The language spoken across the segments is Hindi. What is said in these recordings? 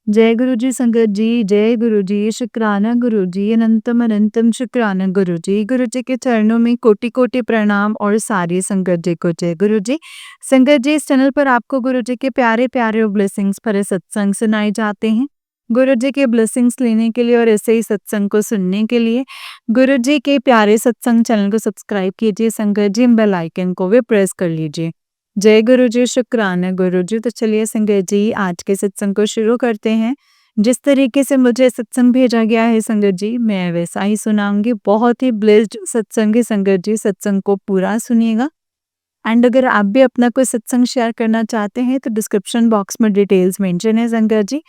जय गुरु जी संगत जी, जय गुरु जी, शुक्राना गुरु जी, अनंतम अनंतम शुक्राना गुरु जी। गुरु जी के चरणों में कोटि-कोटि प्रणाम और सारी संगत जी को जय गुरु जी। संगत जी, इस चैनल पर आपको गुरु जी के प्यारे-प्यारे और ब्लेसिंग्स भरे सत्संग सुनाए जाते हैं। गुरु जी के ब्लेसिंग्स लेने के लिए और ऐसे ही सत्संग को सुनने के लिए गुरु जी के प्यारे सत्संग चैनल को सब्सक्राइब कीजिए संगत जी, बेल आइकन को भी प्रेस कर लीजिए। जय गुरु जी, शुक्राना गुरु जी। तो चलिए संगत जी, आज के सत्संग को शुरू करते हैं। जिस तरीके से मुझे सत्संग भेजा गया है संगत जी, मैं वैसा ही सुनाऊँगी। बहुत ही ब्लेस्ड सत्संग है संगत जी, सत्संग को पूरा सुनिएगा। एंड अगर आप भी अपना कोई सत्संग शेयर करना चाहते हैं तो डिस्क्रिप्शन बॉक्स में डिटेल्स मेंशन है संगत जी,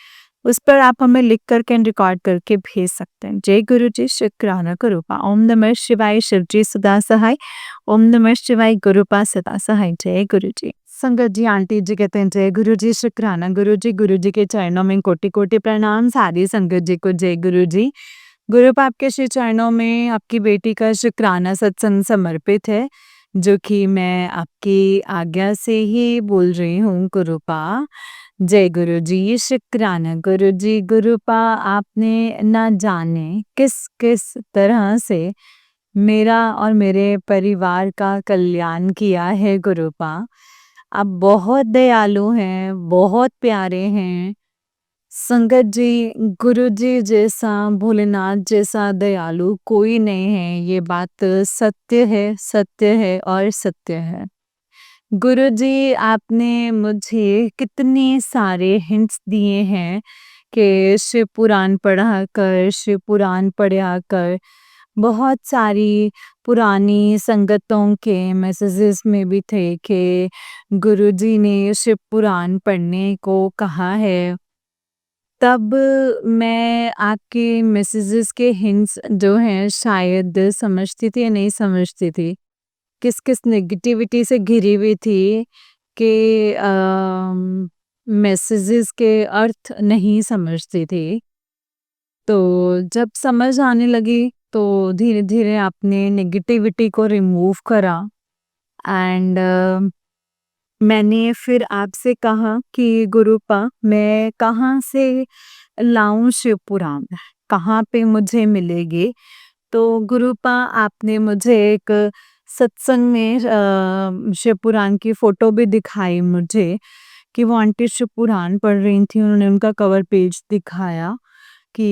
उस पर आप हमें लिख करके एंड रिकॉर्ड करके भेज सकते हैं। जय गुरु जी, शुक्राना गुरुपा। ओम नमः शिवाय, शिव जी सदा सहाय। ओम नमः शिवाय, गुरुपा सदा सहाय। जय गुरु जी। संगत जी, आंटी जी कहते हैं जय गुरु जी, शुक्राना गुरु जी के चरणों में कोटि कोटि प्रणाम। सारी संगत जी को जय गुरु जी। गुरुपा आपके श्री चरणों में आपकी बेटी का शुक्राना सत्संग समर्पित है, जो कि मैं आपकी आज्ञा से ही बोल रही हूँ गुरुपा। जय गुरु जी, शुक्राना गुरु जी। गुरुपा, आपने ना जाने किस किस तरह से मेरा और मेरे परिवार का कल्याण किया है गुरुपा। आप बहुत दयालु हैं, बहुत प्यारे हैं। संगत जी, गुरु जी जैसा, भोलेनाथ जैसा दयालु कोई नहीं है। ये बात सत्य है और सत्य है। गुरुजी, आपने मुझे कितने सारे हिंट्स दिए हैं कि शिव पुराण पढ़ा कर, शिव पुराण पढ़ा कर। बहुत सारी पुरानी संगतों के मैसेजेस में भी थे कि गुरुजी ने शिव पुराण पढ़ने को कहा है। तब मैं आपके मैसेजेस के हिंट्स जो हैं शायद समझती थी या नहीं समझती थी। किस-किस नेगेटिविटी से घिरी हुई थी कि मैसेजेस के अर्थ नहीं समझती थी। तो जब समझ आने लगी तो धीरे-धीरे आपने नेगेटिविटी को रिमूव करा एंड मैंने फिर आपसे कहा कि गुरुपा, मैं कहाँ से लाऊं शिव पुराण? कहाँ पे मुझे मिलेगी? तो गुरुपा, आपने मुझे एक सत्संग में शिव पुराण की फोटो भी दिखाई मुझे कि वो आंटी शिव पुराण पढ़ रही थी। उन्होंने उनका कवर पेज दिखाया कि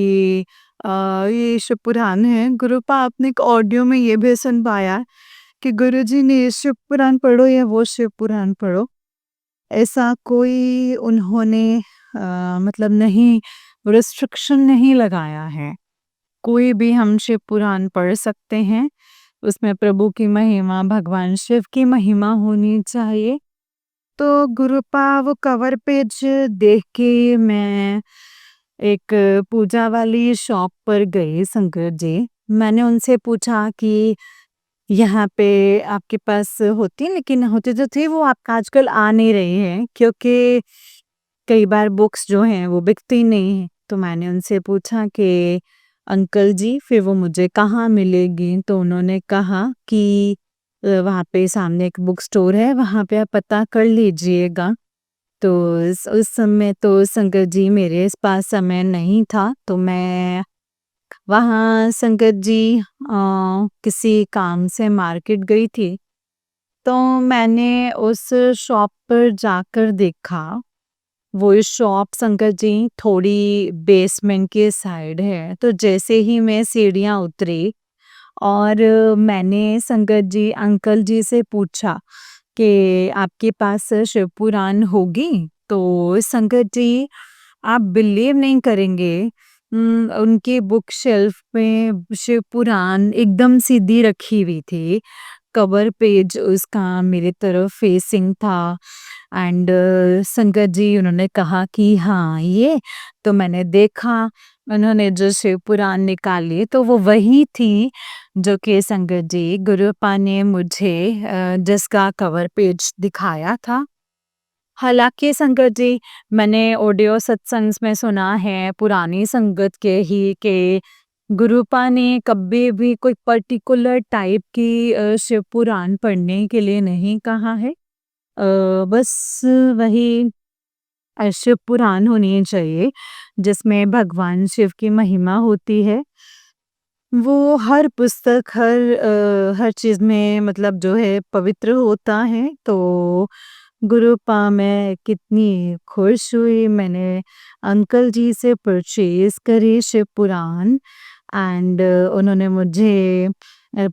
ये शिव पुराण है। गुरुपा, आपने एक ऑडियो में ये भी सुनवाया कि गुरुजी ने ये शिव पुराण पढ़ो या वो शिव पुराण पढ़ो। ऐसा कोई उन्होंने मतलब नहीं, रिस्ट्रिक्शन नहीं लगाया है। कोई भी हम शिव पुराण पढ़ सकते हैं। उसमें प्रभु की महिमा, भगवान शिव की महिमा होनी चाहिए। तो गुरुपा, वो कवर पेज देख के मैं एक पूजा वाली शॉप पर गई संगत जी। मैंने उनसे पूछा कि यहाँ पे आपके पास होती, लेकिन होती तो थी, वो आप आजकल आ नहीं रही हैं क्योंकि कई बार बुक्स जो हैं वो बिकती नहीं हैं। तो मैंने उनसे पूछा कि अंकल जी, फिर वो मुझे कहाँ मिलेगी? तो उन्होंने कहा कि वहाँ पे सामने एक बुक स्टोर है, वहाँ पे आप पता कर लीजिएगा। तो उस समय तो संगत जी मेरे पास समय नहीं था, तो मैं वहाँ संगत जी किसी काम से मार्केट गई थी। तो मैंने उस शॉप पर जाकर देखा। वो शॉप संगत जी थोड़ी बेसमेंट के साइड है। तो जैसे ही मैं सीढ़ियाँ उतरी और मैंने संगत जी अंकल जी से पूछा कि आपके पास शिव पुराण होगी? तो संगत जी, आप बिलीव नहीं करेंगे, उनकी बुक शेल्फ में शिव पुराण एकदम सीधी रखी हुई थी। कवर पेज उसका मेरे तरफ फेसिंग था एंड संगत जी उन्होंने कहा कि हाँ ये, तो मैंने देखा, उन्होंने जो शिव पुराण निकाली तो वो वही थी जो कि संगत जी गुरुपा ने मुझे जिसका कवर पेज दिखाया था। हालाँकि संगत जी, मैंने ऑडियो सत्संग्स में सुना है पुरानी संगत के ही कि गुरुपा ने कभी भी कोई पर्टिकुलर टाइप की शिव पुराण पढ़ने के लिए नहीं कहा है। बस वही शिव पुराण होनी चाहिए, जिसमें भगवान शिव की महिमा होती है। वो हर पुस्तक, हर चीज़ में मतलब जो है पवित्र होता है। तो गुरुपा मैं कितनी खुश हुई, मैंने अंकल जी से परचेज़ करी शिव पुराण एंड उन्होंने मुझे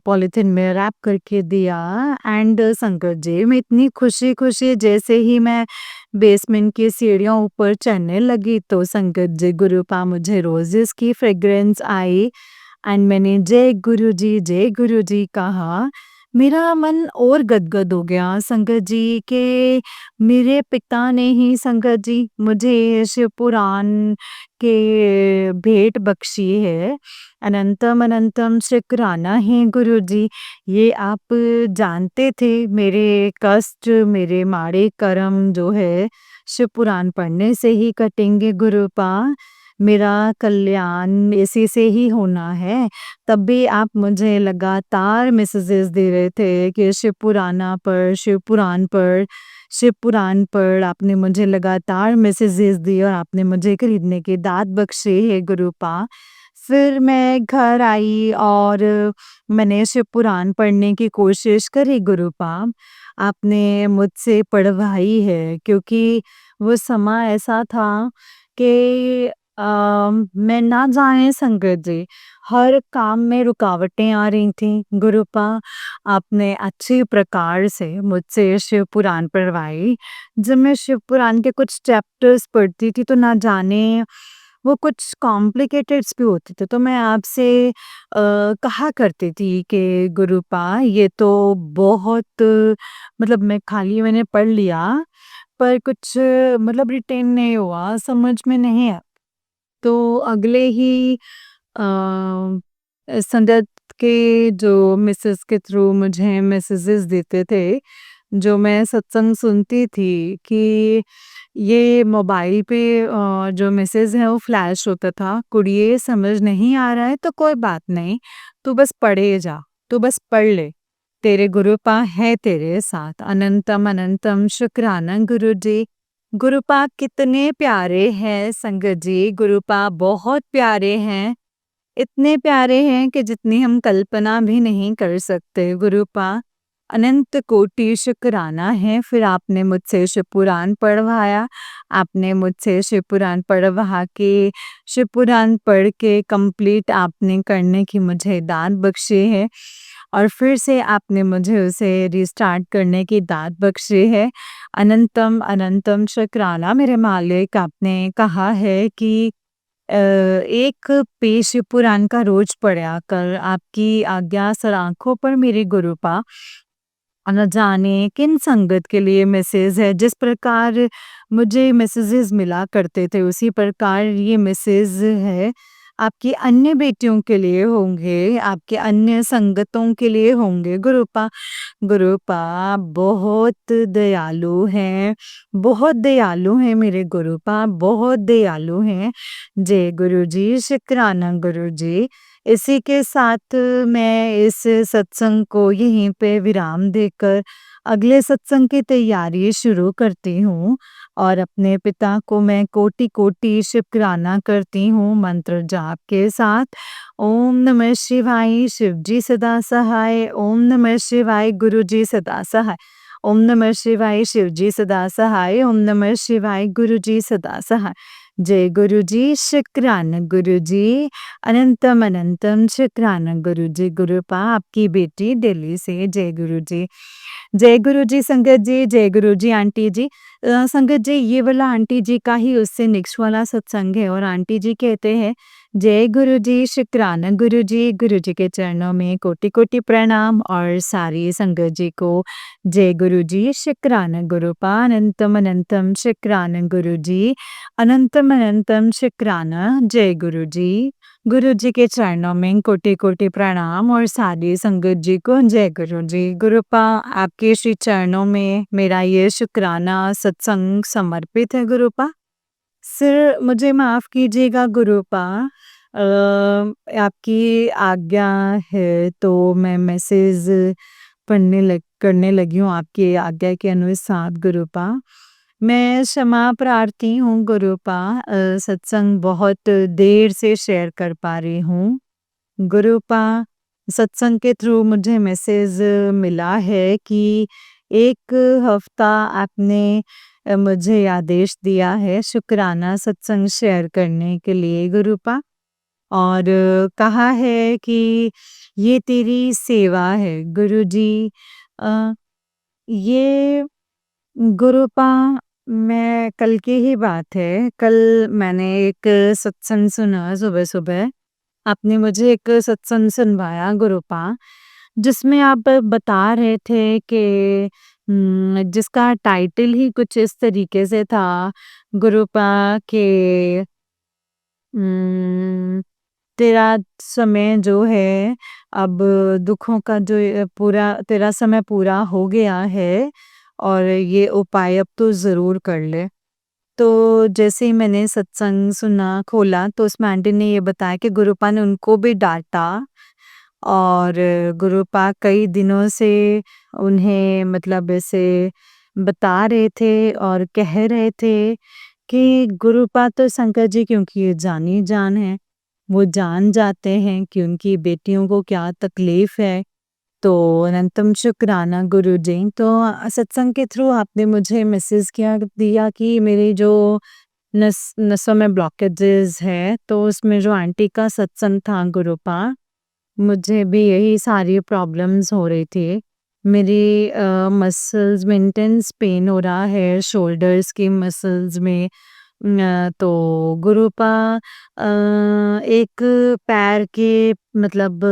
पॉलीथीन में रैप करके दिया। एंड संकट जी, मैं इतनी खुशी-खुशी जैसे ही मैं बेसमेंट की सीढ़ियों ऊपर चढ़ने लगी तो संकट जी गुरुपा मुझे रोज़ेस की फ्रेग्रेंस आई एंड मैंने जय गुरुजी कहा। मेरा मन और गदगद हो गया संगत जी के मेरे पिता ने ही संगत जी मुझे शिव पुराण के भेंट बख्शी है। अनंतम अनंतम शुक्राना है गुरुजी। ये आप जानते थे मेरे कष्ट, मेरे माड़े कर्म जो है शिव पुराण पढ़ने से ही कटेंगे गुरुपा। मेरा कल्याण इसी से ही होना है। तब भी आप मुझे लगातार मैसेजेस दे रहे थे कि शिव पुराना पढ़, शिव पुराण पढ़, शिव पुराण पढ़। आपने मुझे लगातार मैसेजेस दिए और आपने मुझे खरीदने की दात बख्शी है गुरुपा। फिर मैं घर आई और मैंने शिव पुराण पढ़ने की कोशिश करी गुरुपा। आपने मुझसे पढ़वाई है क्योंकि वो समय ऐसा था कि मैं ना जाने संगत जी, हर काम में रुकावटें आ रही थीं गुरुपा। आपने अच्छी प्रकार से मुझसे शिव पुराण पढ़वाई। जब मैं शिव पुराण के कुछ चैप्टर्स पढ़ती थी तो ना जाने वो कुछ कॉम्प्लिकेटेड्स भी होते थे, तो मैं आपसे कहा करती थी कि गुरुपा ये तो बहुत मतलब मैं खाली मैंने पढ़ लिया, पर कुछ मतलब रिटेन नहीं हुआ, समझ में नहीं आया। तो अगले ही संगत के जो मिसेस के थ्रू मुझे मैसेजेस देते थे, जो मैं सत्संग सुनती थी कि ये मोबाइल पे जो मैसेज है वो फ्लैश होता था, कुड़िए समझ नहीं आ रहा है तो कोई बात नहीं, तू बस पढ़े जा, तू बस पढ़ ले, तेरे गुरुपा है तेरे साथ। अनंतम अनंतम शुक्राना गुरुजी। गुरुपा कितने प्यारे हैं संगत जी, गुरुपा बहुत प्यारे हैं। इतने प्यारे हैं कि जितनी हम कल्पना भी नहीं कर सकते गुरुपा। अनंत कोटि शुक्राना है, फिर आपने मुझसे शिव पुराण पढ़वाया, आपने मुझसे शिव पुराण पढ़वा के, शिव पुराण पढ़ के कंप्लीट आपने करने की मुझे दात बख्शी है और फिर से आपने मुझे उसे रिस्टार्ट करने की दात बख्शी है। अनंतम अनंतम शुक्राना मेरे मालिक। आपने कहा है कि एक पेश पुराण का रोज पढ़ा कर, आपकी आज्ञा सर आँखों पर मेरे गुरुपा। न जाने किन संगत के लिए मैसेज है, जिस प्रकार मुझे मैसेजेस मिला करते थे उसी प्रकार ये मैसेज है आपकी अन्य बेटियों के लिए होंगे, आपके अन्य संगतों के लिए होंगे गुरुपा। गुरुपा बहुत दयालु हैं, बहुत दयालु हैं मेरे गुरुपा, बहुत दयालु हैं। जय गुरुजी, शुक्राना गुरुजी। इसी के साथ मैं इस सत्संग को यहीं पे विराम देकर अगले सत्संग की तैयारी शुरू करती हूँ और अपने पिता को मैं कोटि-कोटि शुक्राना करती हूँ मंत्र जाप के साथ। ओम नमः शिवाय, शिवजी सदा सहाय। ओम नमः शिवाय, गुरुजी सदा सहाय। ओम नमः शिवाय, शिवजी सदा सहाय। ओम नमः शिवाय, गुरुजी सदा सहाय। जय गुरुजी, शुक्राना गुरुजी। अनंतम अनंतम शुक्राना गुरुजी। गुरुपा आपकी बेटी दिल्ली से। जय गुरुजी। जय गुरुजी संगत जी, जय गुरुजी आंटी जी। संगत जी ये वाला आंटी जी का ही उससे नेक्स्ट वाला सत्संग है और आंटी जी कहते हैं जय गुरुजी, शुक्राना गुरुजी। गुरुजी के चरणों में कोटि-कोटि प्रणाम और सारी संगत जी को जय गुरुजी, शुक्राना गुरुपा। अनंतम अनंतम शुक्राना गुरुजी। अनंतम अनंतम शुक्राना। जय गुरुजी। गुरुजी के चरणों में कोटि-कोटि प्रणाम और सारी संगत जी को जय गुरुजी। गुरुपा आपके श्री चरणों में मेरा ये शुक्राना सत्संग समर्पित है गुरुपा। सिर मुझे माफ़ कीजिएगा गुरुपा। आपकी आज्ञा है तो मैं मैसेज करने लगी हूँ आपकी आज्ञा के अनुसार गुरुपा। मैं क्षमा प्रार्थी हूँ गुरुपा, सत्संग बहुत देर से शेयर कर पा रही हूँ। गुरुपा, सत्संग के थ्रू मुझे मैसेज मिला है कि 1 हफ्ता आपने मुझे आदेश दिया है शुक्राना सत्संग शेयर करने के लिए गुरुपा, और कहा है कि ये तेरी सेवा है गुरुजी। अ, ये गुरुपा, मैं कल की ही बात है, कल मैंने एक सत्संग सुना सुबह-सुबह। आपने मुझे एक सत्संग सुनवाया गुरुपा, जिसमें आप बता रहे थे कि जिसका टाइटल ही कुछ इस तरीके से था गुरुपा के उम, तेरा समय जो है अब दुखों का जो पूरा तेरा समय पूरा हो गया है और ये उपाय अब तो ज़रूर कर ले। तो जैसे ही मैंने सत्संग सुना खोला तो उसमें आंटी ने ये बताया कि गुरुपा ने उनको भी डाँटा, और गुरुपा कई दिनों से उन्हें मतलब ऐसे बता रहे थे और कह रहे थे कि गुरुपा तो शंकर जी, क्योंकि ये जानी जान है, वो जान जाते हैं कि उनकी बेटियों को क्या तकलीफ है। तो अनंतम शुक्राना गुरुजी। तो सत्संग के थ्रू आपने मुझे मैसेज किया दिया कि मेरी जो नसों में ब्लॉकेजेस है, तो उसमें जो आंटी का सत्संग था गुरुपा, मुझे भी यही सारी प्रॉब्लम्स हो रही थी। मेरी मसल्स में इंटेंस पेन हो रहा है, शोल्डर्स की मसल्स में। तो गुरुपा, एक पैर के मतलब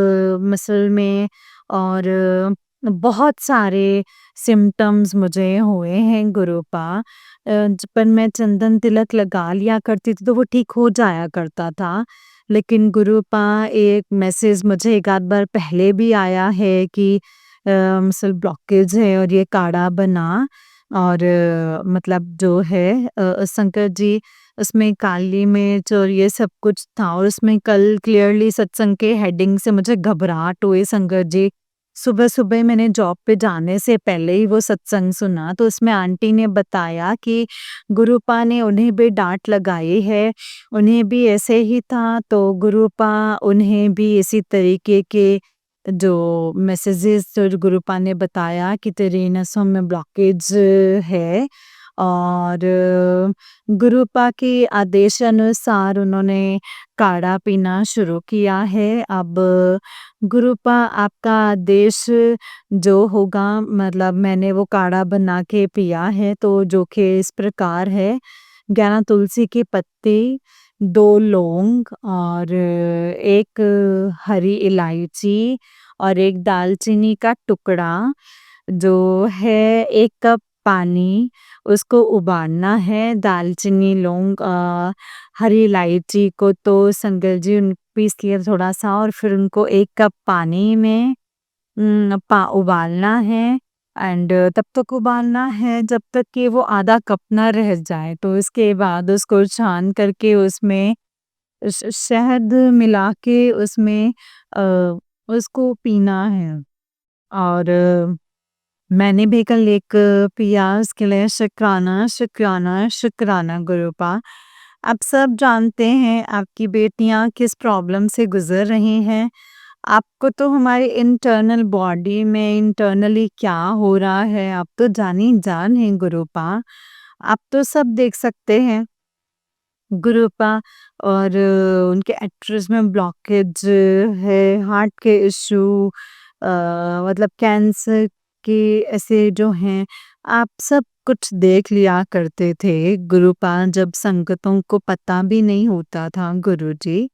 मसल में, और बहुत सारे सिम्पटम्स मुझे हुए हैं गुरुपा। पर मैं चंदन तिलक लगा लिया करती थी तो वो ठीक हो जाया करता था। लेकिन गुरुपा, एक मैसेज मुझे एक आध बार पहले भी आया है कि मसल ब्लॉकेज है और ये काढ़ा बना, और मतलब जो है शंकर जी, उसमें काली मिर्च और ये सब कुछ था, और उसमें कल क्लियरली सत्संग के हेडिंग से मुझे घबराहट हुई शंकर जी। सुबह-सुबह मैंने जॉब पे जाने से पहले ही वो सत्संग सुना, तो उसमें आंटी ने बताया कि गुरुपा ने उन्हें भी डाँट लगाई है, उन्हें भी ऐसे ही था, तो गुरुपा उन्हें भी इसी तरीके के जो मैसेजेस जो गुरुपा ने बताया कि तेरी नसों में ब्लॉकेज है, और गुरुपा के आदेशानुसार उन्होंने काढ़ा पीना शुरू किया है। अब गुरुपा, आपका आदेश जो होगा, मतलब मैंने वो काढ़ा बना के पिया है, तो जो कि इस प्रकार है: 11 तुलसी के पत्ते, 2 लौंग, और 1 हरी इलायची, और 1 दालचीनी का टुकड़ा, जो है 1 कप पानी, उसको उबालना है। दालचीनी, लौंग, हरी इलायची को तो संगल जी पीस लिया थोड़ा-सा, और फिर उनको 1 कप पानी में पा उबालना है, एंड तब तक उबालना है जब तक कि वो आधा कप ना रह जाए। तो इसके बाद उसको छान करके उसमें शहद मिला के उसमें उसको पीना है। और मैंने भी कल एक पिया, उसके लिए शुक्राना, शुक्राना, शुक्राना गुरुपा। आप सब जानते हैं आपकी बेटियां किस प्रॉब्लम से गुजर रही हैं। आपको तो हमारी इंटरनल बॉडी में इंटरनली क्या हो रहा है, आप तो जानी जान है गुरुपा। आप तो सब देख सकते हैं गुरुपा, और उनके एक्ट्रेस में ब्लॉकेज है, हार्ट के इश्यू, मतलब कैंसर के ऐसे जो हैं, आप सब कुछ देख लिया करते थे गुरुपा, जब संगतों को पता भी नहीं होता था गुरुजी।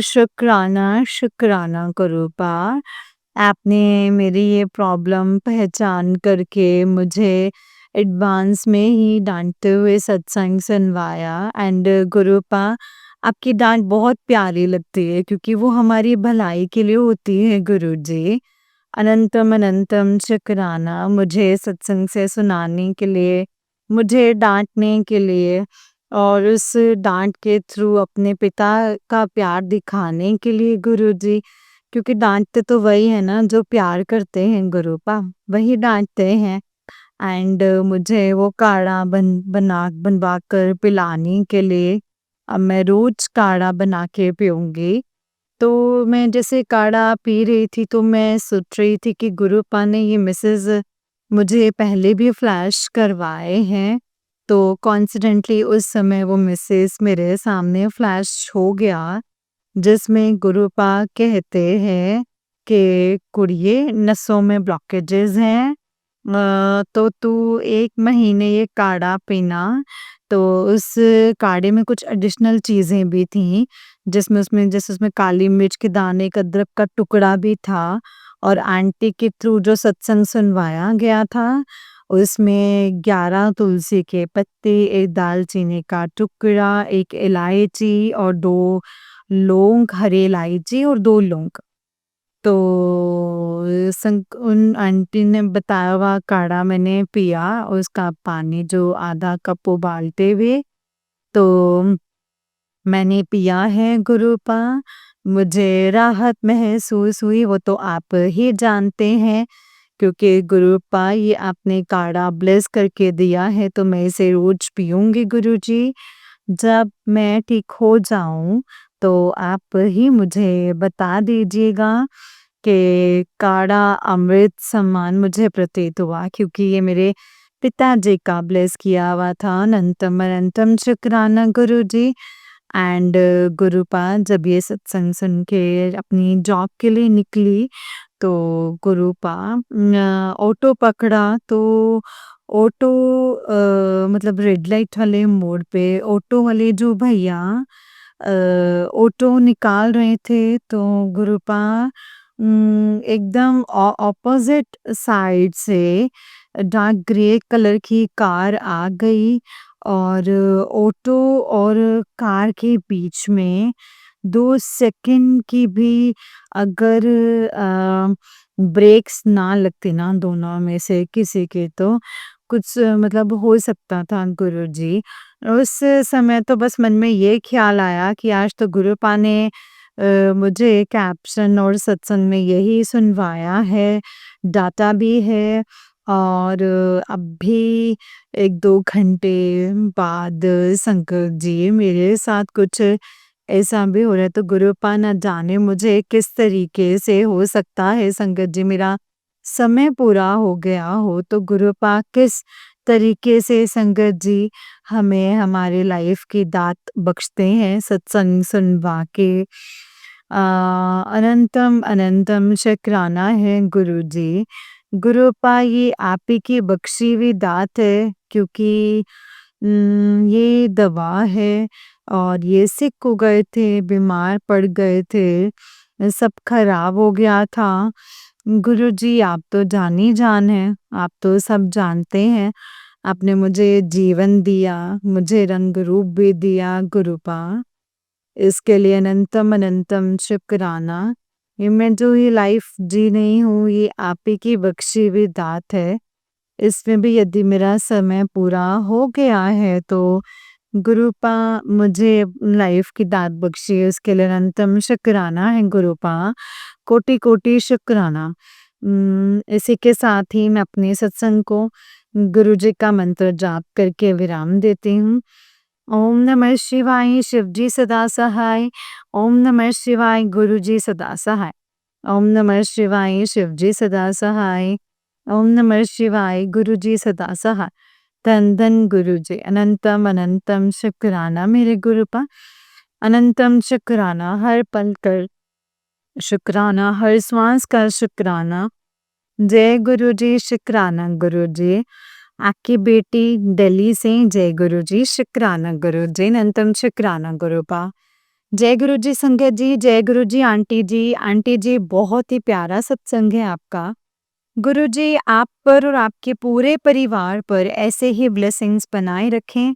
शुक्राना, शुक्राना गुरुपा, आपने मेरी ये प्रॉब्लम पहचान करके मुझे एडवांस में ही डाँटते हुए सत्संग सुनवाया, एंड गुरुपा, आपकी डाँट बहुत प्यारी लगती है क्योंकि वो हमारी भलाई के लिए होती है गुरुजी। अनंतम अनंतम शुक्राना मुझे सत्संग से सुनाने के लिए, मुझे डाँटने के लिए, और उस डाँट के थ्रू अपने पिता का प्यार दिखाने के लिए गुरुजी। क्योंकि डाँटते तो वही है ना जो प्यार करते हैं गुरुपा, वही डाँटते हैं। एंड मुझे वो काढ़ा बनवा कर पिलाने के लिए अब मैं रोज़ काढ़ा बना के पीऊँगी। तो मैं जैसे काढ़ा पी रही थी तो मैं सोच रही थी कि गुरुपा ने ये मैसेज मुझे पहले भी फ्लैश करवाए हैं। तो कॉन्सिडेंटली उस समय वो मैसेज मेरे सामने फ्लैश हो गया, जिसमें गुरुपा कहते हैं कि कुड़िए नसों में ब्लॉकेजेस हैं, तो तू 1 महीने ये काढ़ा पीना। तो उस काढ़े में कुछ एडिशनल चीज़ें भी थीं, जैसे उसमें काली मिर्च के दाने, एक अदरक का टुकड़ा भी था और आंटी के थ्रू जो सत्संग सुनवाया गया था, उसमें 11 तुलसी के पत्ते, 1 दालचीनी का टुकड़ा, 1 इलायची और 2 लौंग, हरी इलायची और 2 लौंग। तो उन आंटी ने बताया हुआ काढ़ा मैंने पिया, उसका पानी जो आधा कप उबालते हुए, तो मैंने पिया है गुरुपा, मुझे राहत महसूस हुई, वो तो आप ही जानते हैं, क्योंकि गुरुपा ये आपने काढ़ा ब्लेस करके दिया है तो मैं इसे रोज़ पीऊँगी गुरुजी। जब मैं ठीक हो जाऊँ तो आप ही मुझे बता दीजिएगा कि काढ़ा अमृत समान मुझे प्रतीत हुआ, क्योंकि ये मेरे पिताजी का ब्लेस किया हुआ था। अनंतम अनंतम शुक्राना गुरुजी। एंड गुरुपा जब ये सत्संग सुन के अपनी जॉब के लिए निकली तो गुरुपा ऑटो पकड़ा, तो ऑटो मतलब रेड लाइट वाले मोड़ पे ऑटो वाले जो भैया ऑटो निकाल रहे थे, तो गुरुपा एकदम ऑपोजिट साइड से डार्क ग्रे कलर की कार आ गई और ऑटो और कार के बीच में 2 सेकंड की भी अगर ब्रेक्स ना लगते ना दोनों में से किसी के, तो कुछ मतलब हो सकता था गुरुजी। उस समय तो बस मन में ये ख्याल आया कि आज तो गुरुपा ने मुझे कैप्शन और सत्संग में यही सुनवाया है, डाटा भी है और अब भी 1-2 घंटे बाद शंकर जी मेरे साथ कुछ ऐसा भी हो रहा है, तो गुरुपा ना जाने मुझे किस तरीके से हो सकता है संगत जी मेरा समय पूरा हो गया हो, तो गुरुपा किस तरीके से संगत जी हमें हमारे लाइफ की दात बख्शते हैं सत्संग सुनवा के। अनंतम अनंतम शुक्राना है गुरुजी। गुरुपा ये आप ही की बख्शी हुई दात है, क्योंकि ये दवा है और ये सिक हो गए थे, बीमार पड़ गए थे, सब खराब हो गया था। गुरुजी आप तो जान ही जान हैं, आप तो सब जानते हैं, आपने मुझे जीवन दिया, मुझे रंग रूप भी दिया गुरुपा। इसके लिए अनंतम अनंतम शुक्राना। ये मैं जो ये लाइफ जी रही हूँ ये आप ही की बख्शी हुई दात है। इसमें भी यदि मेरा समय पूरा हो गया है तो गुरुपा मुझे लाइफ की दात बख्शी है, उसके लिए अनंतम शुक्राना है गुरुपा, कोटि-कोटि शुक्राना। इसी के साथ ही मैं अपने सत्संग को गुरुजी का मंत्र जाप करके विराम देती हूँ। ओम नमः शिवाय शिवजी सदा सहाय। ओम नमः शिवाय गुरुजी सदा सहाय। ओम नमः शिवाय शिवजी सदा सहाय। ओम नमः शिवाय गुरुजी सदा सहाय। धन धन गुरुजी, अनंतम अनंतम शुक्राना मेरे गुरुपा, अनंतम शुक्राना हर पल कर शुक्राना, हर श्वास का शुक्राना। जय गुरुजी, शुक्राना गुरुजी। आपकी बेटी दिल्ली से जय गुरुजी, शुक्राना गुरुजी, अनंतम शुक्राना गुरुपा। जय गुरुजी संगत जी, जय गुरुजी आंटी जी। आंटी जी बहुत ही प्यारा सत्संग है आपका। गुरुजी आप पर और आपके पूरे परिवार पर ऐसे ही ब्लेसिंग्स बनाए रखें।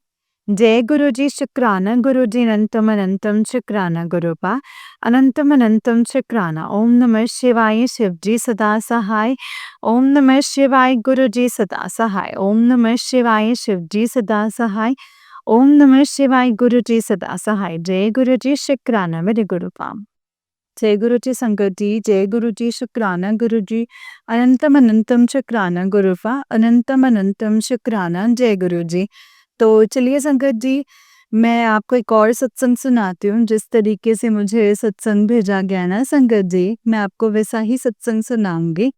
जय गुरुजी, शुक्राना गुरुजी, अनंतम अनंतम शुक्राना गुरुपा, अनंतम अनंतम शुक्राना। ओम नमः शिवाय शिवजी सदा सहाय। ओम नमः शिवाय गुरुजी सदा सहाय। ओम नमः शिवाय शिवजी सदा सहाय। ओम नमः शिवाय गुरुजी सदा सहाय। जय गुरुजी, शुक्राना मेरे गुरुपा। जय गुरु जी संगत जी, जय गुरु जी शुक्राना गुरु जी, अनंतम अनंतम शुक्राना गुरुफा, अनंतम अनंतम शुक्राना जय गुरु जी। तो चलिए संगत जी, मैं आपको एक और सत्संग सुनाती हूँ। जिस तरीके से मुझे सत्संग भेजा गया ना संगत जी, मैं आपको वैसा ही सत्संग सुनाऊंगी।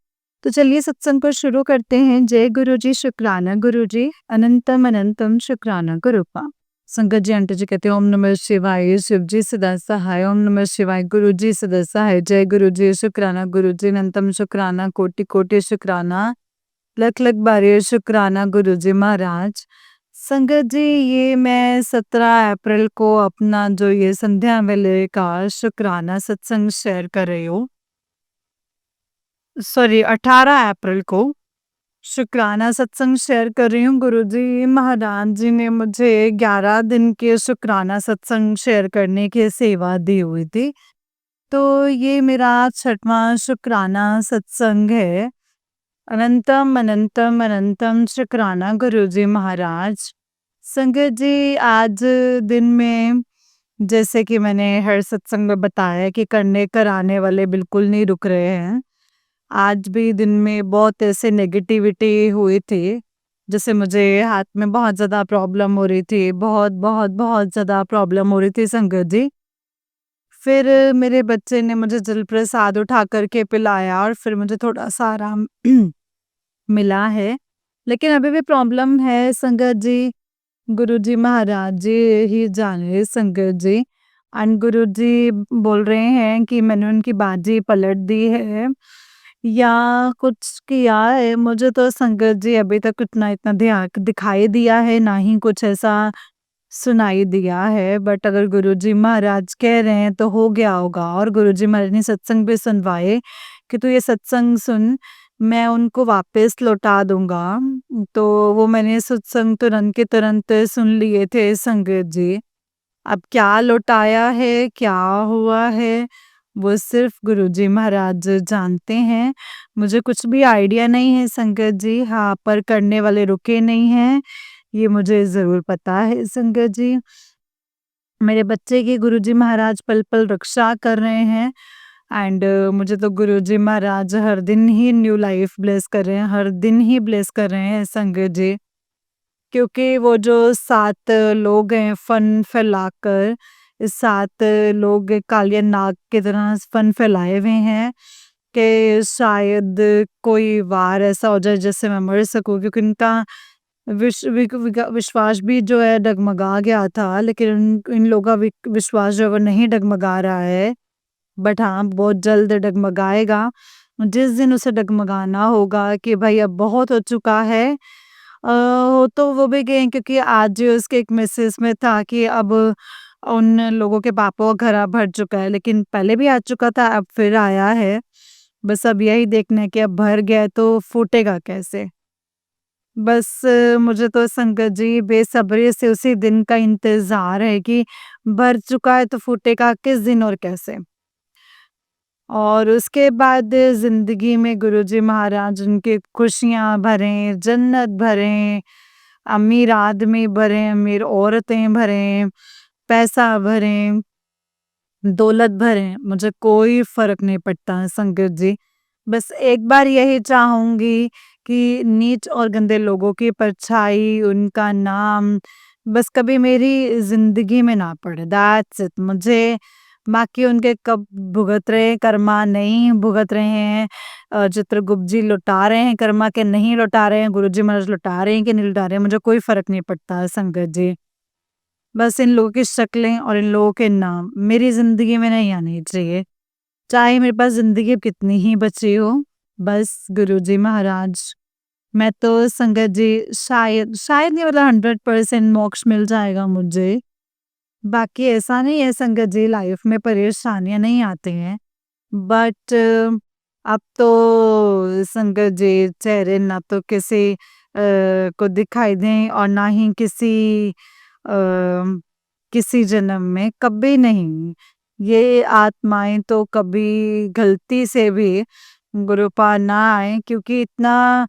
तो चलिए सत्संग को शुरू करते हैं। जय गुरु जी शुक्राना गुरु जी, अनंतम अनंतम शुक्राना गुरुपा। संगत जी आंटी जी कहते हैं ओम नमः शिवाय, शिव जी सदा सहाय, ओम नमः शिवाय, गुरु जी सदा सहाय, जय गुरु जी शुक्राना गुरु जी, अनंतम शुक्राना, कोटि कोटि शुक्राना, लख लख बारी शुक्राना गुरु जी महाराज। संगत जी, ये मैं 17 अप्रैल को अपना जो ये संध्या वेले का शुक्राना सत्संग शेयर कर रही हूँ। सॉरी, 18 अप्रैल को शुक्राना सत्संग शेयर कर रही हूँ। गुरुजी महाराज जी ने मुझे 11 दिन के शुक्राना सत्संग शेयर करने की सेवा दी हुई थी। तो ये मेरा 6वां शुक्राना सत्संग है। अनंतम अनंतम अनंतम शुक्राना गुरुजी महाराज। संगत जी, आज दिन में जैसे कि मैंने हर सत्संग में बताया कि करने कराने वाले बिल्कुल नहीं रुक रहे हैं। आज भी दिन में बहुत ऐसे नेगेटिविटी हुई थी। जैसे मुझे हाथ में बहुत ज़्यादा प्रॉब्लम हो रही थी, बहुत ज़्यादा प्रॉब्लम हो रही थी संगत जी। फिर मेरे बच्चे ने मुझे जल प्रसाद उठा कर के पिलाया और फिर मुझे थोड़ा-सा आराम मिला है। लेकिन अभी भी प्रॉब्लम है संगत जी। गुरुजी महाराज जी ही जाने संगत जी। एंड गुरुजी बोल रहे हैं कि मैंने उनकी बाजी पलट दी है या कुछ किया है। मुझे तो संगत जी अभी तक उतना इतना दिखाई दिया है, ना ही कुछ ऐसा सुनाई दिया है। बट अगर गुरुजी महाराज कह रहे हैं तो हो गया होगा। और गुरुजी महाराज ने सत्संग भी सुनवाए कि तू ये सत्संग सुन, मैं उनको वापस लौटा दूंगा। तो वो मैंने सत्संग तुरंत के तुरंत सुन लिए थे संगत जी। अब क्या लौटाया है, क्या हुआ है, वो सिर्फ गुरुजी महाराज जानते हैं। मुझे कुछ भी आइडिया नहीं है संगत जी। हाँ, पर करने वाले रुके नहीं हैं, ये मुझे ज़रूर पता है संगत जी। मेरे बच्चे की गुरुजी महाराज पल-पल रक्षा कर रहे हैं। एंड मुझे तो गुरुजी महाराज हर दिन ही न्यू लाइफ ब्लेस कर रहे हैं, हर दिन ही ब्लेस कर रहे हैं संगत जी। क्योंकि वो जो 7 लोग हैं फन फैलाकर, 7 लोग कालिया नाग की तरह फन फैलाए हुए हैं कि शायद कोई वार ऐसा हो जाए जिससे मैं मर सकूँ, क्योंकि उनका विश्वास भी जो है डगमगा गया था। लेकिन इन लोगों का विश्वास जो है वो नहीं डगमगा रहा है। बट हाँ, बहुत जल्द डगमगाएगा। जिस दिन उसे डगमगाना होगा कि भाई अब बहुत हो चुका है। तो वो भी गए क्योंकि आज उसके एक मैसेज में था कि अब उन लोगों के पापों का घड़ा भर चुका है। लेकिन पहले भी आ चुका था, अब फिर आया है। बस अब यही देखना है कि अब भर गया है तो फूटेगा कैसे। बस मुझे तो संगत जी बेसब्री से उसी दिन का इंतज़ार है कि भर चुका है तो फूटेगा किस दिन और कैसे। और उसके बाद ज़िंदगी में गुरुजी महाराज उनकी खुशियाँ भरें, जन्नत भरें, अमीर आदमी भरें, अमीर औरतें भरें, पैसा भरें, दौलत भरें, मुझे कोई फ़र्क नहीं पड़ता है संगत जी। बस एक बार यही चाहूँगी कि नीच और गंदे लोगों की परछाई, उनका नाम बस कभी मेरी ज़िंदगी में ना पड़े, दैट्स इट। मुझे बाकी उनके कब भुगत रहे हैं कर्मा, नहीं भुगत रहे हैं, चित्रगुप्त जी लौटा रहे हैं कर्मा के नहीं लौटा रहे हैं, गुरुजी महाराज लौटा रहे हैं कि नहीं लौटा रहे हैं, मुझे कोई फ़र्क नहीं पड़ता है संगत जी। बस इन लोगों की शक्लें और इन लोगों के नाम मेरी ज़िंदगी में नहीं आने चाहिए। चाहे मेरे पास ज़िंदगी कितनी ही बची हो, बस गुरुजी महाराज, मैं तो संगत जी शायद शायद नहीं, मतलब 100% मोक्ष मिल जाएगा मुझे। बाकी ऐसा नहीं है संगत जी, लाइफ में परेशानियाँ नहीं आती हैं। बट अब तो संगत जी चेहरे ना तो किसी को दिखाई दें और ना ही किसी जन्म में, कभी नहीं। ये आत्माएँ तो कभी गलती से भी गुरु पार ना आएँ, क्योंकि इतना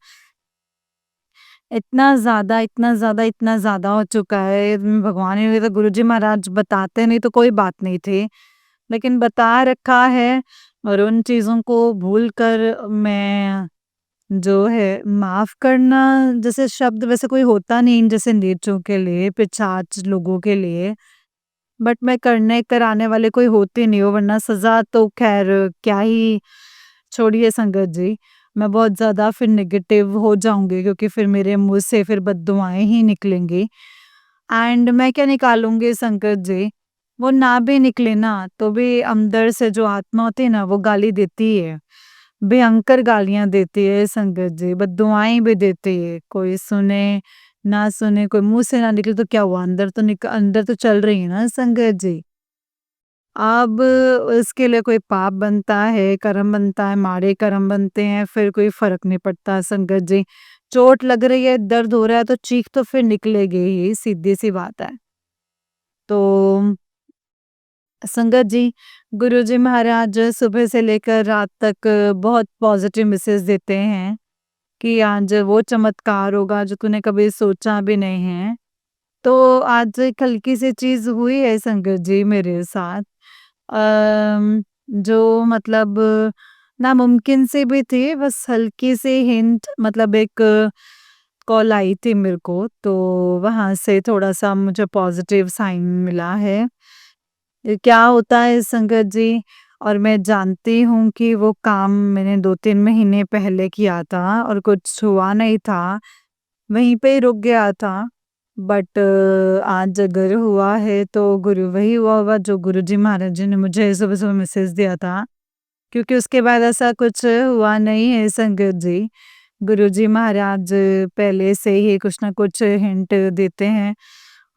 ज़्यादा हो चुका है। भगवान ने तो गुरुजी महाराज बताते नहीं तो कोई बात नहीं थी। लेकिन बता रखा है और उन चीज़ों को भूल कर मैं जो है माफ़ करना जैसे शब्द वैसे कोई होता नहीं जैसे नीचों के लिए, पिशाच लोगों के लिए, बट मैं करने कराने वाले कोई होते नहीं हो वरना सज़ा तो ख़ैर क्या ही छोड़िए संगत जी, मैं बहुत ज़्यादा फिर नेगेटिव हो जाऊँगी क्योंकि फिर मेरे मुँह से फिर बददुआएँ ही निकलेंगी एंड मैं क्या निकालूँगी संगत जी, वो ना भी निकले ना तो भी अंदर से जो आत्मा होती है ना वो गाली देती है। भयंकर गालियाँ देती है संगत जी, बददुआएँ भी देती है। कोई सुने, ना सुने, कोई मुँह से ना निकले तो क्या हुआ अंदर तो चल रही है ना संगत जी। अब इसके लिए कोई पाप बनता है, कर्म बनता है, माड़े कर्म बनते हैं, फिर कोई फ़र्क नहीं पड़ता संगत जी। चोट लग रही है, दर्द हो रहा है तो चीख तो फिर निकलेगी ही, सीधी-सी बात है। तो संगत जी, गुरुजी महाराज सुबह से लेकर रात तक बहुत पॉज़िटिव मैसेज देते हैं कि आज वो चमत्कार होगा जो तूने कभी सोचा भी नहीं है। तो आज एक हल्की-सी चीज़ हुई है संगत जी मेरे साथ। जो मतलब नामुमकिन सी भी थी, बस हल्की-सी हिंट मतलब एक कॉल आई थी मेरे को, तो वहाँ से थोड़ा-सा मुझे पॉज़िटिव साइन मिला है। ये क्या होता है संगत जी और मैं जानती हूँ कि वो काम मैंने 2-3 महीने पहले किया था और कुछ हुआ नहीं था, वहीं पे ही रुक गया था। बट आज अगर हुआ है तो गुरु वही हुआ होगा जो गुरुजी महाराज जी ने मुझे सुबह-सुबह मैसेज दिया था, क्योंकि उसके बाद ऐसा कुछ हुआ नहीं है संगत जी। गुरुजी महाराज पहले से ही कुछ ना कुछ हिंट देते हैं।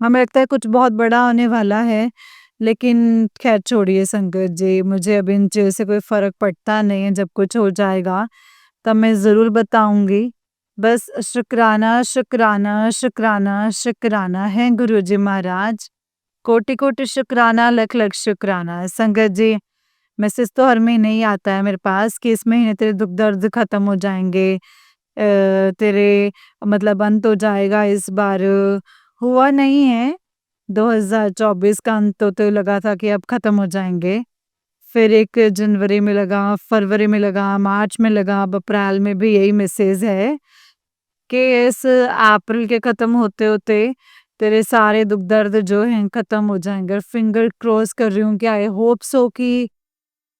हमें लगता है कुछ बहुत बड़ा होने वाला है, लेकिन ख़ैर छोड़िए संगत जी, मुझे अब इन चीज़ों से कोई फ़र्क पड़ता नहीं है, जब कुछ हो जाएगा तब मैं ज़रूर बताऊँगी। बस शुक्राना, शुक्राना, शुक्राना, शुक्राना है गुरुजी महाराज। कोटि-कोटि शुक्राना, लख-लख शुक्राना। संगत जी, मैसेज तो हर महीने ही आता है मेरे पास कि इस महीने तेरे दुःख दर्द खत्म हो जाएँगे। तेरे मतलब अंत हो जाएगा इस बार। हुआ नहीं है। 2024 का अंत तो लगा था कि अब खत्म हो जाएँगे। फिर 1 जनवरी में लगा, फरवरी में लगा, मार्च में लगा, अब अप्रैल में भी यही मैसेज है कि इस अप्रैल के खत्म होते-होते तेरे सारे दुःख दर्द जो हैं खत्म हो जाएँगे। फिंगर क्रॉस कर रही हूँ कि आई होप सो कि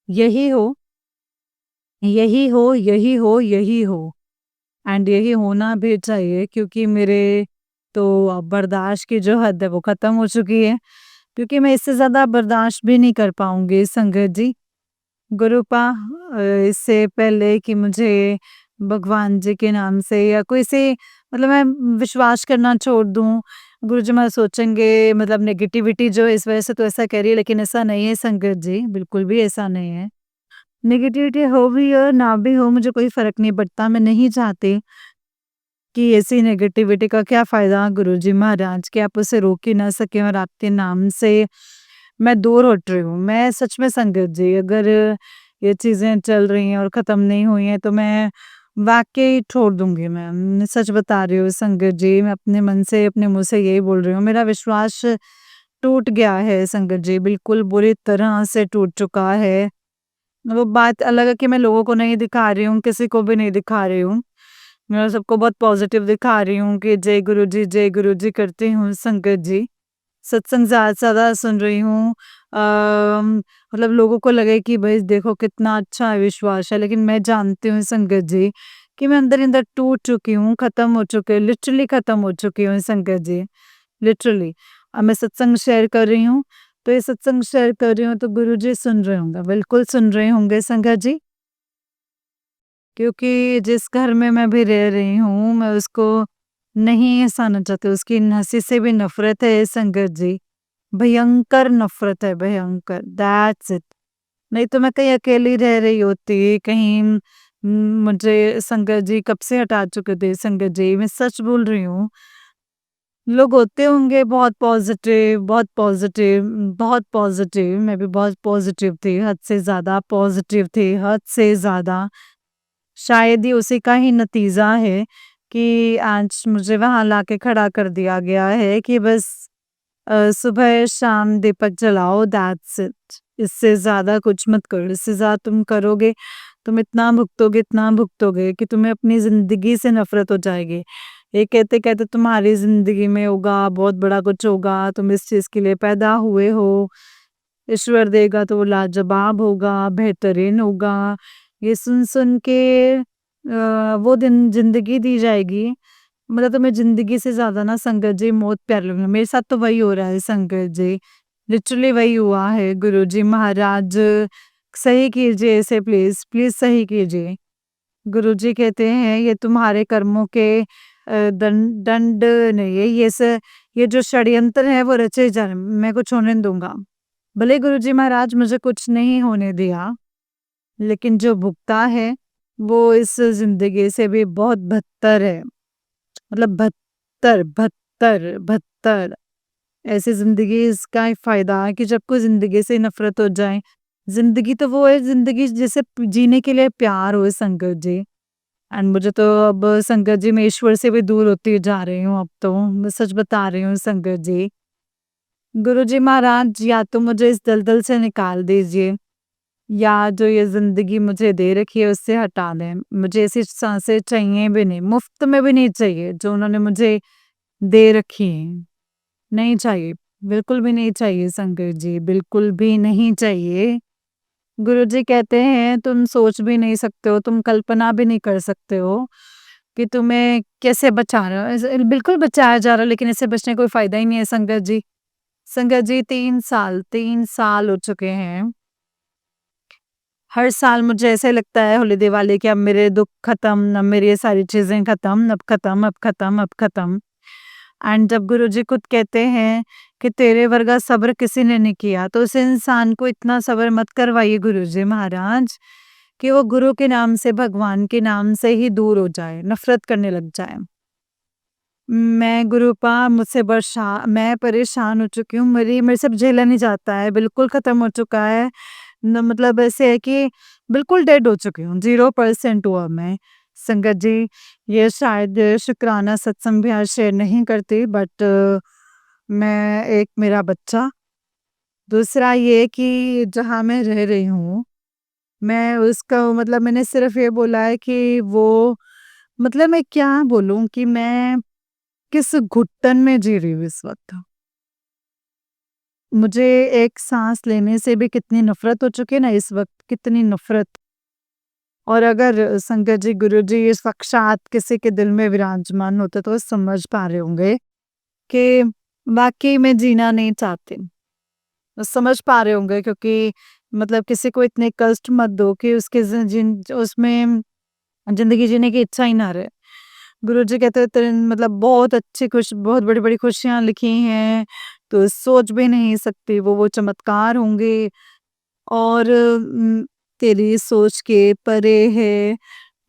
यही हो, यही हो, यही हो, यही हो एंड यही होना भी चाहिए क्योंकि मेरे तो अब बर्दाश्त की जो हद है वो खत्म हो चुकी है, क्योंकि मैं इससे ज़्यादा बर्दाश्त भी नहीं कर पाऊँगी संगत जी। गुरुपा इससे पहले कि मुझे भगवान जी के नाम से या कोई से मतलब मैं विश्वास करना छोड़ दूँ, गुरुजी महाराज सोचेंगे मतलब नेगेटिविटी जो है इस वज़ह से तो ऐसा कह रही है, लेकिन ऐसा नहीं है संगत जी, बिल्कुल भी ऐसा नहीं है। नेगेटिविटी हो भी और ना भी हो मुझे कोई फ़र्क नहीं पड़ता, मैं नहीं चाहती कि ऐसी नेगेटिविटी का क्या फ़ायदा गुरुजी महाराज कि आप उसे रोक ही ना सकें और आपके नाम से मैं दूर हट रही हूँ। मैं सच में संगत जी अगर ये चीज़ें चल रही हैं और ख़त्म नहीं हुई हैं तो मैं वाक़ई छोड़ दूँगी मैं सच बता रही हूँ संगत जी, मैं अपने मन से अपने मुँह से यही बोल रही हूँ। मेरा विश्वास टूट गया है संगत जी, बिल्कुल बुरी तरह से टूट चुका है। वो बात अलग है कि मैं लोगों को नहीं दिखा रही हूँ, किसी को भी नहीं दिखा रही हूँ। मैं सबको बहुत पॉज़िटिव दिखा रही हूँ कि जय गुरुजी करती हूँ संगत जी। सत्संग ज़्यादा सुन रही हूँ। मतलब लोगों को लगे कि भई देखो कितना अच्छा विश्वास है, लेकिन मैं जानती हूँ संगत जी कि मैं अंदर ही अंदर टूट चुकी हूँ, ख़त्म हो चुकी हूँ, लिटरली ख़त्म हो चुकी हूँ संगत जी, लिटरली। अब मैं सत्संग शेयर कर रही हूँ, तो ये सत्संग शेयर कर रही हूँ तो गुरुजी सुन रहे होंगे, बिल्कुल सुन रहे होंगे संगत जी। क्योंकि जिस घर में मैं भी रह रही हूँ, मैं उसको नहीं हँसाना चाहती, उसकी हँसी से भी नफ़रत है संगत जी। भयंकर नफ़रत है, भयंकर, दैट्स इट। नहीं तो मैं कहीं अकेली रह रही होती, कहीं मुझे संगत जी कब से हटा चुके थे संगत जी, मैं सच बोल रही हूँ। लोग होते होंगे बहुत पॉज़िटिव, बहुत पॉज़िटिव, बहुत पॉज़िटिव, मैं भी बहुत पॉज़िटिव थी, हद से ज़्यादा पॉज़िटिव थी, हद से ज़्यादा। शायद ये उसी का ही नतीजा है कि आज मुझे वहाँ लाके खड़ा कर दिया गया है कि बस सुबह शाम दीपक जलाओ दैट्स इट। इससे ज़्यादा कुछ मत करो, इससे ज़्यादा तुम करोगे, तुम इतना भुगतोगे कि तुम्हें अपनी ज़िंदगी से नफ़रत हो जाएगी। ये कहते-कहते तुम्हारी ज़िंदगी में होगा, बहुत बड़ा कुछ होगा, तुम इस चीज़ के लिए पैदा हुए हो, ईश्वर देगा तो वो लाजवाब होगा, बेहतरीन होगा। ये सुन-सुन के वो दिन ज़िंदगी दी जाएगी, मतलब तुम्हें ज़िंदगी से ज़्यादा ना संगत जी मौत प्यारी लगेगी। मेरे साथ तो वही हो रहा है संगत जी, लिटरली वही हुआ है। गुरुजी महाराज सही कीजिए इसे प्लीज़, प्लीज़ सही कीजिए। गुरुजी कहते हैं ये तुम्हारे कर्मों के दंड नहीं है, ये जो षड्यंत्र है वो रचे जा रहे हैं, मैं कुछ होने नहीं दूँगा। भले गुरुजी महाराज मुझे कुछ नहीं होने दिया, लेकिन जो भुगता है वो इस ज़िंदगी से भी बहुत बदतर है। मतलब बदतर, बदतर, बदतर। ऐसी ज़िंदगी इसका एक फ़ायदा है कि जब कोई ज़िंदगी से नफ़रत हो जाए, ज़िंदगी तो वो है, ज़िंदगी जैसे जीने के लिए प्यार हो संगत जी। एंड मुझे तो अब संगत जी मैं ईश्वर से भी दूर होती जा रही हूँ अब तो, मैं सच बता रही हूँ संगत जी। गुरुजी महाराज या तो मुझे इस दलदल से निकाल दीजिए, या जो ये ज़िंदगी मुझे दे रखी है उससे हटा दें। मुझे ऐसी साँसें चाहिए भी नहीं, मुफ्त में भी नहीं चाहिए जो उन्होंने मुझे दे रखी हैं। नहीं चाहिए, बिल्कुल भी नहीं चाहिए संकट जी, बिल्कुल भी नहीं चाहिए। गुरुजी कहते हैं तुम सोच भी नहीं सकते हो, तुम कल्पना भी नहीं कर सकते हो कि तुम्हें कैसे बचा रहे हो। बिल्कुल बचाया जा रहा है, लेकिन इससे बचने का कोई फ़ायदा ही नहीं है संगत जी। संगत जी 3 साल हो चुके हैं। हर साल मुझे ऐसे लगता है होली दिवाली कि अब मेरे दुःख खत्म, अब मेरी ये सारी चीज़ें खत्म, अब खत्म, अब खत्म, अब खत्म। एंड जब गुरुजी खुद कहते हैं कि तेरे वर्गा सब्र किसी ने नहीं किया, तो उस इंसान को इतना सब्र मत करवाइए गुरुजी महाराज कि वो गुरु के नाम से, भगवान के नाम से ही दूर हो जाए, नफ़रत करने लग जाए। मैं गुरुपा मुझसे मैं परेशान हो चुकी हूँ, मेरे से अब झेला नहीं जाता है, बिल्कुल ख़त्म हो चुका है। न मतलब ऐसे है कि बिल्कुल डेड हो चुकी हूँ, 0% हूँ अब मैं। संगत जी, ये शायद शुक्राना सत्संग भी आज शेयर नहीं करती, बट मैं एक मेरा बच्चा, दूसरा ये कि जहाँ मैं रह रही हूँ, मैं उसका मतलब मैंने सिर्फ़ ये बोला है कि वो, मतलब मैं क्या बोलूँ कि मैं किस घुटन में जी रही हूँ इस वक़्त। मुझे एक साँस लेने से भी कितनी नफ़रत हो चुकी है ना इस वक़्त, कितनी नफ़रत। और अगर संगत जी, गुरुजी ये साक्षात किसी के दिल में विराजमान होते तो वो समझ पा रहे होंगे कि वाक़ई में जीना नहीं चाहती। वो समझ पा रहे होंगे, क्योंकि मतलब किसी को इतने कष्ट मत दो कि उसके उसमें ज़िंदगी जीने की इच्छा ही ना रहे। गुरुजी कहते हैं तेरे मतलब बहुत अच्छी बहुत बड़ी-बड़ी खुशियाँ लिखी हैं, तो सोच भी नहीं सकती वो चमत्कार होंगे, और तेरी सोच के परे है।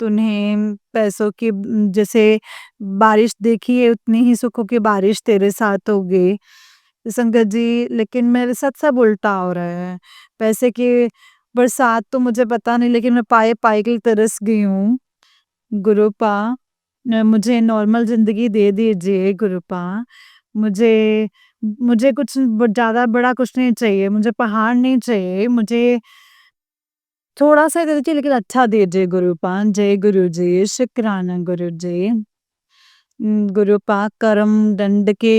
तूने पैसों की जैसे बारिश देखी है, उतनी ही सुखों की बारिश तेरे साथ होगी। संगत जी, लेकिन मेरे साथ सब उल्टा हो रहा है। पैसे की बरसात तो मुझे पता नहीं, लेकिन मैं पाए-पाए के लिए तरस गई हूँ। गुरुपा मुझे नॉर्मल ज़िंदगी दे दीजिए गुरुपा। मुझे मुझे कुछ ज़्यादा बड़ा कुछ नहीं चाहिए, मुझे पहाड़ नहीं चाहिए, मुझे थोड़ा-सा दे दीजिए लेकिन अच्छा दीजिए गुरुपा। जय गुरुजी, शुक्राना गुरुजी। गुरुपा कर्म दंड के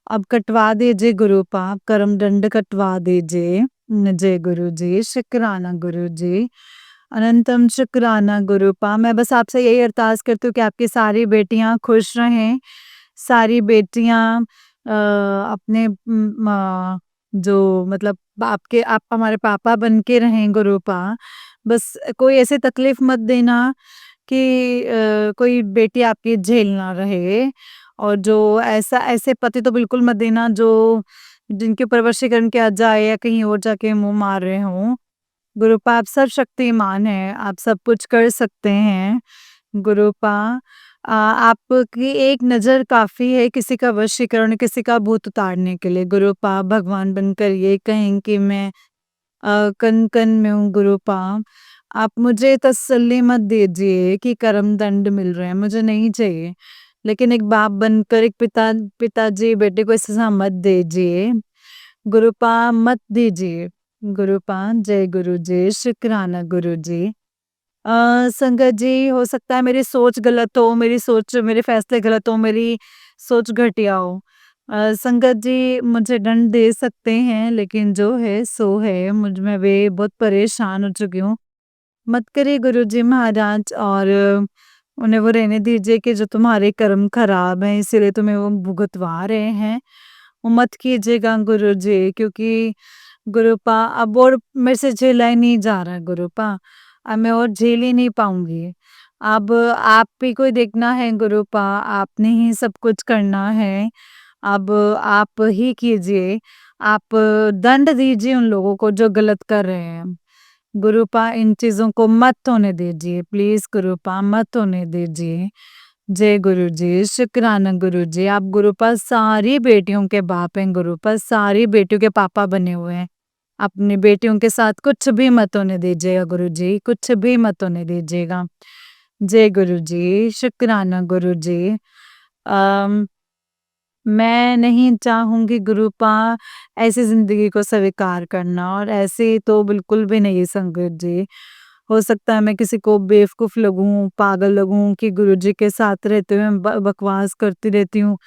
अब कटवा दीजिए गुरुपा, कर्म दंड कटवा दीजिए। जय गुरुजी, शुक्राना गुरुजी। अनंतम शुक्राना गुरुपा। मैं बस आपसे यही अरदास करती हूँ कि आपकी सारी बेटियाँ खुश रहें, सारी बेटियाँ अपने जो मतलब आप हमारे पापा बन के रहें गुरुपा। बस कोई ऐसी तकलीफ़ मत देना कि कोई बेटी आपकी झेल ना रहे, और जो ऐसे पति तो बिल्कुल मत देना जो जिनके ऊपर वशीकरण किया जाए या कहीं और जाके मुँह मार रहे हों। गुरुपा आप सर्वशक्तिमान हैं, आप सब कुछ कर सकते हैं। गुरुपा आपकी एक नज़र काफ़ी है किसी का वशीकरण, किसी का भूत उतारने के लिए। गुरुपा भगवान बनकर ये कहें कि मैं कण-कण में हूँ गुरुपा। आप मुझे तसल्ली मत दीजिए कि कर्म दंड मिल रहे हैं, मुझे नहीं चाहिए। लेकिन एक बाप बनकर एक पिताजी बेटे को इस सज़ा मत दीजिए। गुरुपा मत दीजिए। गुरुपान जय गुरु जी, शुक्राना गुरु जी। संगत जी, हो सकता है मेरी सोच गलत हो, मेरे फैसले गलत हो, मेरी सोच घटिया हो। संगत जी मुझे दंड दे सकते हैं, लेकिन जो है सो है। मुझ में वे बहुत परेशान हो चुकी हूँ। मत करिए गुरु जी महाराज, और उन्हें वो रहने दीजिए कि जो तुम्हारे कर्म खराब हैं इसीलिए तुम्हें वो भुगतवा रहे हैं। वो मत कीजिएगा गुरु जी, क्योंकि गुरुपा अब और मेरे से झेला ही नहीं जा रहा है गुरुपा। अब मैं और झेल ही नहीं पाऊँगी। अब आप ही को देखना है गुरुपा, आपने ही सब कुछ करना है। अब आप ही कीजिए, आप दंड दीजिए उन लोगों को जो गलत कर रहे हैं। गुरुपा इन चीज़ों को मत होने दीजिए, प्लीज़ गुरुपा मत होने दीजिए। जय गुरु जी, शुक्राना गुरु जी। आप गुरुपा सारी बेटियों के बाप हैं गुरुपा, सारी बेटियों के पापा बने हुए हैं। अपनी बेटियों के साथ कुछ भी मत होने दीजिएगा गुरु जी, कुछ भी मत होने दीजिएगा। जय गुरु जी, शुक्राना गुरु जी। अम, मैं नहीं चाहूँगी गुरुपा ऐसी ज़िंदगी को स्वीकार करना, और ऐसे तो बिल्कुल भी नहीं संगत जी। हो सकता है मैं किसी को बेवकूफ़ लगूँ, पागल लगूँ कि गुरुजी के साथ रहते हुए मैं ब बकवास करती रहती हूँ।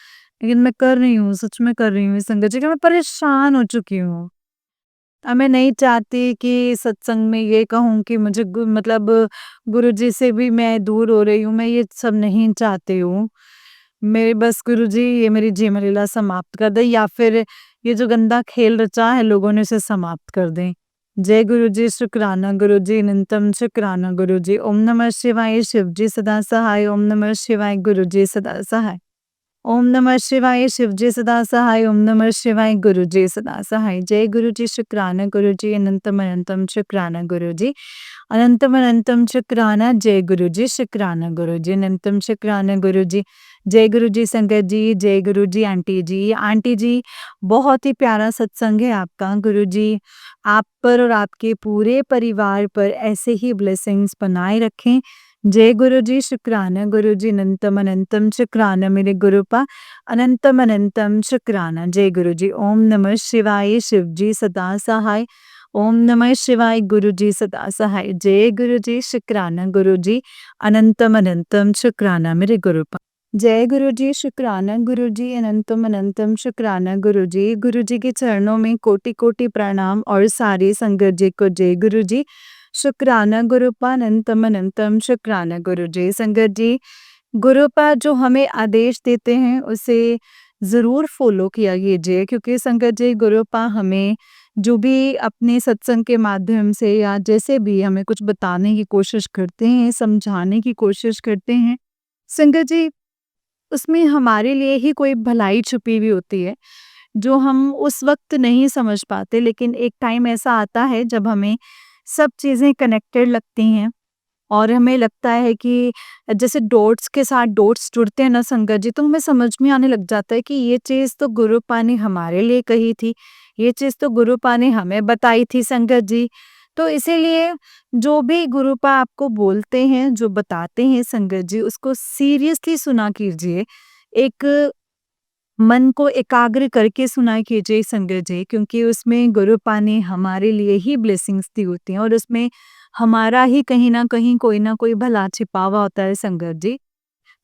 लेकिन मैं कर रही हूँ, सच में कर रही हूँ संगत जी, कि मैं परेशान हो चुकी हूँ। मैं नहीं चाहती कि सत्संग में ये कहूँ कि मुझे मतलब गुरुजी से भी मैं दूर हो रही हूँ, मैं ये सब नहीं चाहती हूँ। मेरे बस गुरुजी ये मेरी जीवन लीला समाप्त कर दें, या फिर ये जो गंदा खेल रचा है लोगों ने इसे समाप्त कर दें। जय गुरुजी, शुक्राना गुरुजी, अनंतम शुक्राना गुरुजी। ओम नमः शिवाय, शिवजी सदा सहाय। ओम नमः शिवाय, गुरुजी सदा सहाय। ओम नमः शिवाय, शिवजी सदा सहाय। ओम नमः शिवाय, गुरुजी सदा सहाय। जय गुरुजी, शुक्राना गुरुजी, अनंतम अनंतम शुक्राना गुरुजी। अनंतम अनंतम शुक्राना। जय गुरुजी, शुक्राना गुरुजी, अनंतम शुक्राना गुरुजी। जय गुरुजी संगत जी, जय गुरुजी आंटी जी। आंटी जी, बहुत ही प्यारा सत्संग है आपका। गुरुजी आप पर और आपके पूरे परिवार पर ऐसे ही ब्लेसिंग्स बनाए रखें। जय गुरुजी, शुक्राना गुरुजी, अनंतम अनंतम शुक्राना मेरे गुरुपा, अनंतम अनंतम शुक्राना। जय गुरुजी। ओम नमः शिवाय, शिवजी सदा सहाय। ओम नमः शिवाय, गुरुजी सदा सहाय। जय गुरुजी, शुक्राना गुरुजी, अनंतम अनंतम शुक्राना मेरे गुरुपा। जय गुरुजी, शुक्राना गुरुजी, अनंतम अनंतम शुक्राना गुरुजी। गुरुजी के चरणों में कोटि कोटि प्रणाम, और सारी संगत जी को जय गुरुजी, शुक्राना गुरुपा, अनंतम अनंतम शुक्राना गुरुजी। संगत जी, गुरुपा जो हमें आदेश देते हैं उसे ज़रूर फॉलो किया कीजिए, क्योंकि संगत जी गुरुपा हमें जो भी अपने सत्संग के माध्यम से या जैसे भी हमें कुछ बताने की कोशिश करते हैं, समझाने की कोशिश करते हैं, संगत जी उसमें हमारे लिए ही कोई भलाई छुपी हुई होती है, जो हम उस वक़्त नहीं समझ पाते, लेकिन एक टाइम ऐसा आता है जब हमें सब चीज़ें कनेक्टेड लगती हैं, और हमें लगता है कि जैसे डॉट्स के साथ डॉट्स जुड़ते हैं ना संगत जी, तो हमें समझ में आने लग जाता है कि ये चीज़ तो गुरुपा ने हमारे लिए कही थी, ये चीज़ तो गुरुपा ने हमें बताई थी संगत जी। तो इसीलिए जो भी गुरुपा आपको बोलते हैं, जो बताते हैं संगत जी, उसको सीरियसली सुना कीजिए। एक मन को एकाग्र करके सुना कीजिए संगत जी, क्योंकि उसमें गुरुपा ने हमारे लिए ही ब्लेसिंग्स दी होती हैं, और उसमें हमारा ही कहीं न कहीं कोई न कोई भला छिपा हुआ होता है संगत जी।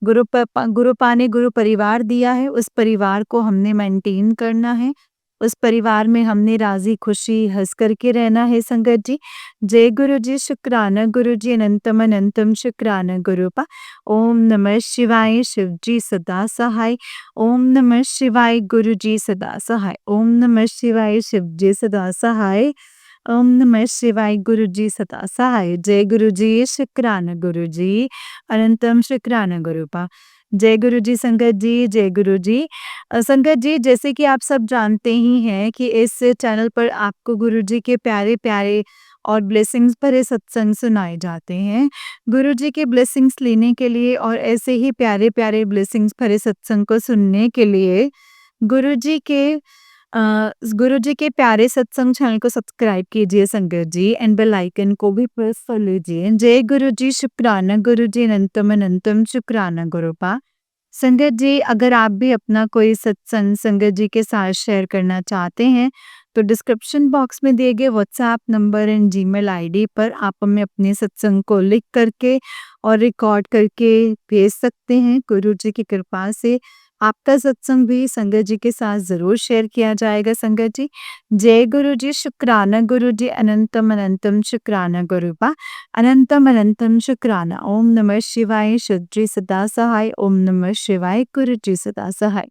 गुरुपा ने गुरु परिवार दिया है, उस परिवार को हमने मेंटेन करना है। उस परिवार में हमने राज़ी खुशी हँस कर के रहना है संगत जी। जय गुरुजी, शुक्राना गुरुजी, अनंतम अनंतम शुक्राना गुरुपा। ओम नमः शिवाय, शिवजी सदा सहाय। ओम नमः शिवाय, गुरुजी सदा सहाय। ओम नमः शिवाय, शिवजी सदा सहाय। ओम नमः शिवाय, गुरुजी सदा सहाय। जय गुरुजी, शुक्राना गुरुजी, अनंतम शुक्राना गुरुपा। जय गुरुजी संगत जी, जय गुरुजी। संगत जी, जैसे कि आप सब जानते ही हैं कि इस चैनल पर आपको गुरुजी के प्यारे-प्यारे और ब्लेसिंग्स भरे सत्संग सुनाए जाते हैं। गुरुजी के ब्लेसिंग्स लेने के लिए और ऐसे ही प्यारे-प्यारे ब्लेसिंग्स भरे सत्संग को सुनने के लिए गुरुजी के गुरुजी के प्यारे सत्संग चैनल को सब्सक्राइब कीजिए संगत जी, एंड बेल आइकन को भी प्रेस कर लीजिए। जय गुरुजी, शुक्राना गुरुजी, अनंतम अनंतम शुक्राना गुरुपा। संगत जी, अगर आप भी अपना कोई सत्संग संगत जी के साथ शेयर करना चाहते हैं, तो डिस्क्रिप्शन बॉक्स में दिए गए WhatsApp number and Gmail ID पर आप हमें अपने सत्संग को लिख करके और रिकॉर्ड करके भेज सकते हैं। गुरु जी की कृपा से आपका सत्संग भी संगत जी के साथ ज़रूर शेयर किया जाएगा संगत जी। जय गुरु जी, शुक्राना गुरु जी, अनंतम अनंतम शुक्राना गुरुबा, अनंतम अनंतम शुक्राना। ओम नमः शिवाय, शुद्ध जी सदा सहाय। ओम नमः शिवाय, गुरु जी सदा सहाय।